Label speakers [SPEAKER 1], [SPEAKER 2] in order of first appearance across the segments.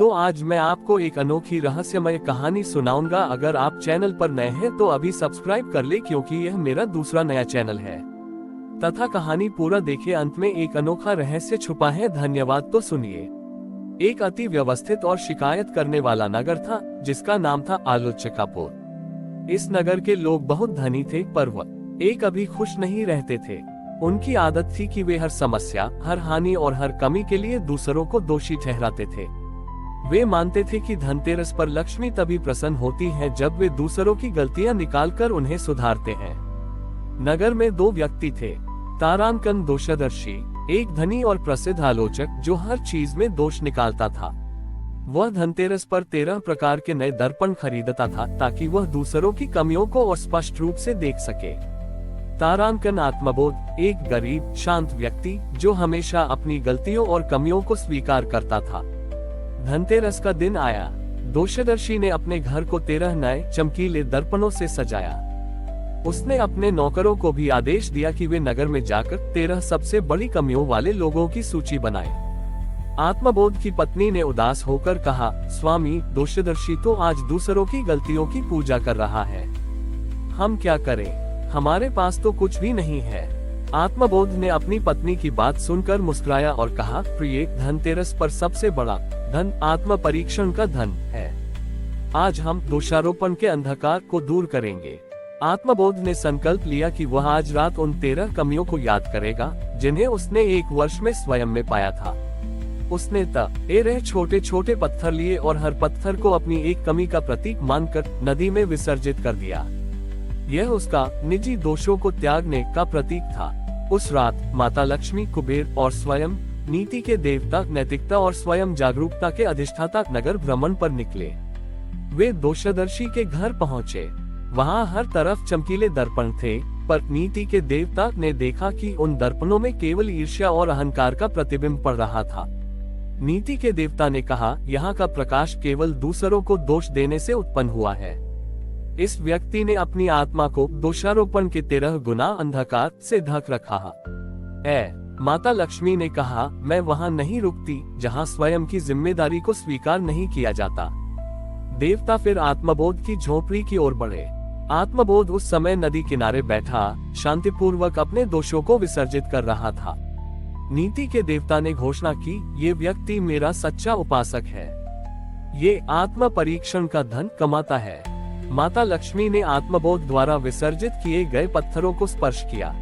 [SPEAKER 1] तो आज मैं आपको एक अनोखी रहस्यमय कहानी सुनाऊंगा। अगर आप चैनल पर नए हैं तो अभी सब्सक्राइब कर ले, क्योंकि यह मेरा दूसरा नया चैनल है। तथा कहानी पूरा देखे, अंत में एक अनोखा रहस्य छुपा है। धन्यवाद। तो सुनिए। एक अति व्यवस्थित और शिकायत करने वाला नगर था, जिसका नाम था आलोचकापुर। इस नगर के लोग बहुत धनी थे, पर वह एक अभी खुश नहीं रहते थे। उनकी आदत थी कि वे हर समस्या, हर हानि और हर कमी के लिए दूसरों को दोषी ठहराते थे। वे मानते थे कि धनतेरस पर लक्ष्मी तभी प्रसन्न होती है जब वे दूसरों की गलतियां निकालकर उन्हें सुधारते हैं। नगर में दो व्यक्ति थे, तारांकन दोषदर्शी, एक धनी और प्रसिद्ध आलोचक जो हर चीज में दोष निकालता था। वह धनतेरस पर 13 प्रकार के नए दर्पण खरीदता था, ताकि वह दूसरों की कमियों को और स्पष्ट रूप से देख सके। तारांकन आत्मबोध, एक गरीब शांत व्यक्ति जो हमेशा अपनी गलतियों और कमियों को स्वीकार करता था। धनतेरस का दिन आया। दोषदर्शी ने अपने घर को 13 नए चमकीले दर्पणों से सजाया। उसने अपने नौकरों को भी आदेश दिया कि वे नगर में जाकर 13 सबसे बड़ी कमियों वाले लोगों की सूची बनाएं। आत्मबोध की पत्नी ने उदास होकर कहा, स्वामी, दोषदर्शी तो आज दूसरों की गलतियों की पूजा कर रहा है। हम क्या करें? हमारे पास तो कुछ भी नहीं है। आत्मबोध ने अपनी पत्नी की बात सुनकर मुस्कुराया और कहा, प्रिय, धनतेरस पर सबसे बड़ा धन आत्म परीक्षण का धन है। आज हम दोषारोपण के अंधकार को दूर करेंगे। आत्मबोध ने संकल्प लिया कि वह आज रात उन 13 कमियों को याद करेगा, जिन्हें उसने एक वर्ष में स्वयं में पाया था। उसने तेरह छोटे छोटे पत्थर लिए और हर पत्थर को अपनी एक कमी का प्रतीक मानकर नदी में विसर्जित कर दिया। यह उसका निजी दोषों को त्यागने का प्रतीक था। उस रात माता लक्ष्मी, कुबेर और स्वयं नीति के देवता, नैतिकता और स्वयं जागरूकता के अधिष्ठाता नगर भ्रमण पर निकले। वे दोषदर्शी के घर पहुँचे। वहाँ हर तरफ चमकीले दर्पण थे, पर नीति के देवता ने देखा कि उन दर्पणों में केवल ईर्ष्या और अहंकार का प्रतिबिंब पड़ रहा था। नीति के देवता ने कहा, यहाँ का प्रकाश केवल दूसरों को दोष देने से उत्पन्न हुआ है। इस व्यक्ति ने अपनी आत्मा को दोषारोपण के 13 गुना अंधकार से ढक रखा। माता लक्ष्मी ने कहा, मैं वहाँ नहीं रुकती जहाँ स्वयं की जिम्मेदारी को स्वीकार नहीं किया जाता। देवता फिर आत्मबोध की झोपड़ी की ओर बढ़े। आत्मबोध उस समय नदी किनारे बैठा शांतिपूर्वक अपने दोषों को विसर्जित कर रहा था। नीति के देवता ने घोषणा की, ये व्यक्ति मेरा सच्चा उपासक है। ये आत्म परीक्षण का धन कमाता है। माता लक्ष्मी ने आत्मबोध द्वारा विसर्जित किए गए पत्थरों को स्पर्श किया।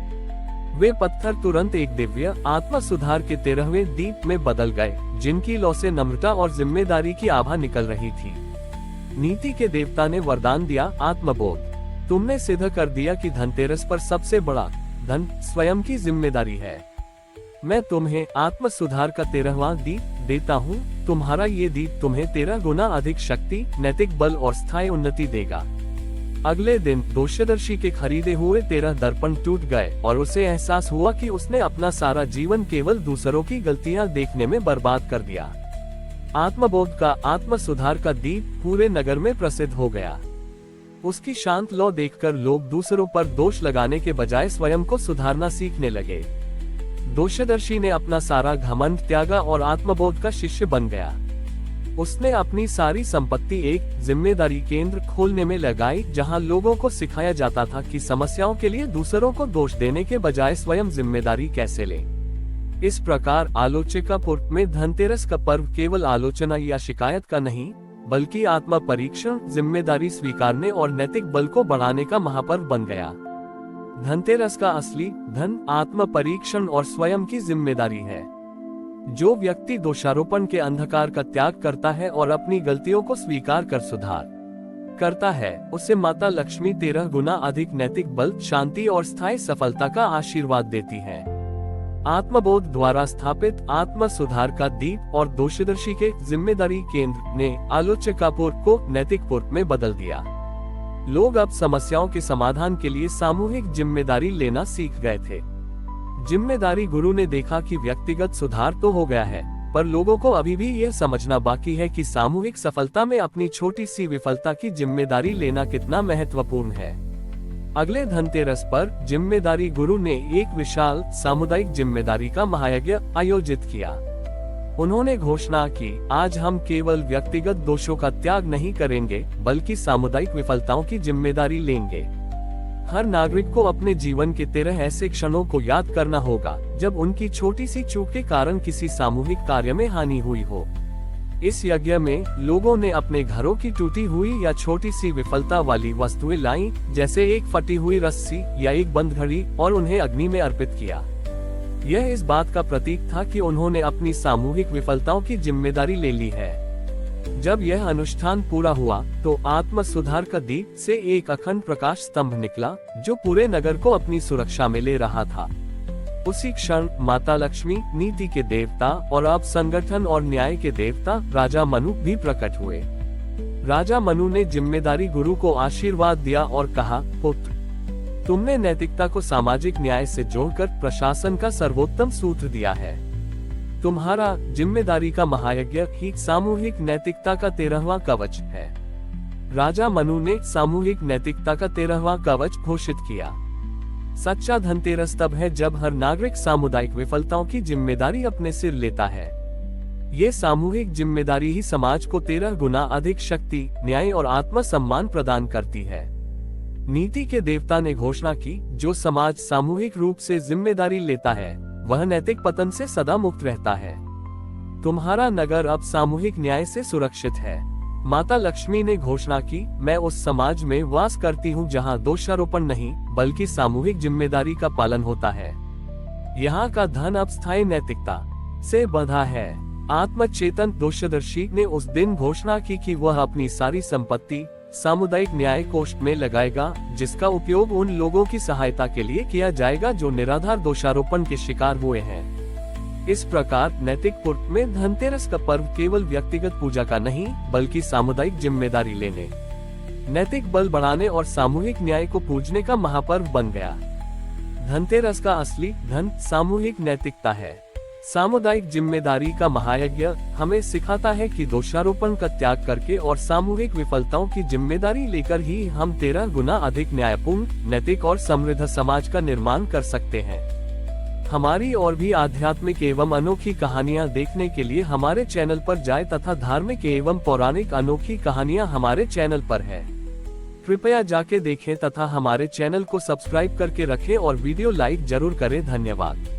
[SPEAKER 1] वे पत्थर तुरंत एक दिव्य आत्म सुधार के 13वें दीप में बदल गए, जिनकी लौ से नम्रता और जिम्मेदारी की आभा निकल रही थी। नीति के देवता ने वरदान दिया, आत्मबोध, तुमने सिद्ध कर दिया कि धनतेरस पर सबसे बड़ा धन स्वयं की जिम्मेदारी है। मैं तुम्हें आत्म सुधार का 13वां दीप देता हूँ। तुम्हारा ये दीप तुम्हें 13 गुना अधिक शक्ति, नैतिक बल और स्थायी उन्नति देगा। अगले दिन दोषदर्शी के खरीदे हुए 13 दर्पण टूट गए और उसे एहसास हुआ कि उसने अपना सारा जीवन केवल दूसरों की गलतियां देखने में बर्बाद कर दिया। आत्मबोध का आत्म सुधार का दीप पूरे नगर में प्रसिद्ध हो गया। उसकी शांत लौ देखकर लोग दूसरों पर दोष लगाने के बजाय स्वयं को सुधारना सीखने लगे। दोषदर्शी ने अपना सारा घमंड त्यागा और आत्मबोध का शिष्य बन गया। उसने अपनी सारी संपत्ति एक जिम्मेदारी केंद्र खोलने में लगाई, जहां लोगों को सिखाया जाता था कि समस्याओं के लिए दूसरों को दोष देने के बजाय स्वयं जिम्मेदारी कैसे लें। इस प्रकार आलोचकापुर में धनतेरस का पर्व केवल आलोचना या शिकायत का नहीं, बल्कि आत्मा परीक्षण, जिम्मेदारी स्वीकारने और नैतिक बल को बढ़ाने का महापर्व बन गया। धनतेरस का असली धन आत्म परीक्षण और स्वयं की जिम्मेदारी है। जो व्यक्ति दोषारोपण के अंधकार का त्याग करता है और अपनी गलतियों को स्वीकार कर सुधार करता है, उसे माता लक्ष्मी 13 गुना अधिक नैतिक बल, शांति और स्थायी सफलता का आशीर्वाद देती है। आत्मबोध द्वारा स्थापित आत्म सुधार का दीप और दोषदर्शी के जिम्मेदारी केंद्र ने आलोचकापुर को नैतिकपुर में बदल दिया। लोग अब समस्याओं के समाधान के लिए सामूहिक जिम्मेदारी लेना सीख गए थे। जिम्मेदारी गुरु ने देखा कि व्यक्तिगत सुधार तो हो गया है, पर लोगों को अभी भी यह समझना बाकी है कि सामूहिक सफलता में अपनी छोटी सी विफलता की जिम्मेदारी लेना कितना महत्वपूर्ण है। अगले धनतेरस पर जिम्मेदारी गुरु ने एक विशाल सामुदायिक जिम्मेदारी का महायज्ञ आयोजित किया। उन्होंने घोषणा की, आज हम केवल व्यक्तिगत दोषों का त्याग नहीं करेंगे, बल्कि सामुदायिक विफलताओं की जिम्मेदारी लेंगे। हर नागरिक को अपने जीवन के 13 ऐसे क्षणों को याद करना होगा, जब उनकी छोटी सी चूक के कारण किसी सामूहिक कार्य में हानि हुई हो। इस यज्ञ में लोगों ने अपने घरों की टूटी हुई या छोटी सी विफलता वाली वस्तुएं लाईं, जैसे एक फटी हुई रस्सी या एक बंद घड़ी, और उन्हें अग्नि में अर्पित किया। यह इस बात का प्रतीक था कि उन्होंने अपनी सामूहिक विफलताओं की जिम्मेदारी ले ली है। जब यह अनुष्ठान पूरा हुआ, तो आत्म सुधार का दीप से एक अखंड प्रकाश स्तंभ निकला, जो पूरे नगर को अपनी सुरक्षा में ले रहा था। उसी क्षण माता लक्ष्मी, नीति के देवता और अब संगठन और न्याय के देवता राजा मनु भी प्रकट हुए। राजा मनु ने जिम्मेदारी गुरु को आशीर्वाद दिया और कहा, पुत्र, तुमने नैतिकता को सामाजिक न्याय से जोड़कर प्रशासन का सर्वोत्तम सूत्र दिया है। तुम्हारा जिम्मेदारी का महायज्ञ ही सामूहिक नैतिकता का 13वां कवच है। राजा मनु ने सामूहिक नैतिकता का 13वां कवच घोषित किया। सच्चा धनतेरस तब है जब हर नागरिक सामुदायिक विफलताओं की जिम्मेदारी अपने सिर लेता है। ये सामूहिक जिम्मेदारी ही समाज को 13 गुना अधिक शक्ति, न्याय और आत्मसम्मान प्रदान करती है। नीति के देवता ने घोषणा की, जो समाज सामूहिक रूप से जिम्मेदारी लेता है, वह नैतिक पतन से सदा मुक्त रहता है। तुम्हारा नगर अब सामूहिक न्याय से सुरक्षित है। माता लक्ष्मी ने घोषणा की, मैं उस समाज में वास करती हूँ जहाँ दोषारोपण नहीं, बल्कि सामूहिक जिम्मेदारी का पालन होता है। यहाँ का धन अब स्थायी नैतिकता से बंधा है। आत्मचेतन दोषदर्शी ने उस दिन घोषणा की कि वह अपनी सारी संपत्ति सामुदायिक न्याय कोष में लगाएगा, जिसका उपयोग उन लोगों की सहायता के लिए किया जाएगा जो निराधार दोषारोपण के शिकार हुए हैं। इस प्रकार नैतिक पूर्व में धनतेरस का पर्व केवल व्यक्तिगत पूजा का नहीं, बल्कि सामुदायिक जिम्मेदारी लेने, नैतिक बल बढ़ाने और सामूहिक न्याय को पूजने का महापर्व बन गया। धनतेरस का असली धन सामूहिक नैतिकता है। सामुदायिक जिम्मेदारी का महायज्ञ हमें सिखाता है कि दोषारोपण का त्याग करके और सामूहिक विफलताओं की जिम्मेदारी लेकर ही हम 13 गुना अधिक न्यायपूर्ण, नैतिक और समृद्ध समाज का निर्माण कर सकते हैं। हमारी और भी आध्यात्मिक एवं अनोखी कहानियां देखने के लिए हमारे चैनल पर जाएं तथा धार्मिक एवं पौराणिक अनोखी कहानियां हमारे चैनल पर है। कृपया जाके देखें तथा हमारे चैनल को सब्सक्राइब करके रखें और वीडियो लाइक जरूर करें। धन्यवाद।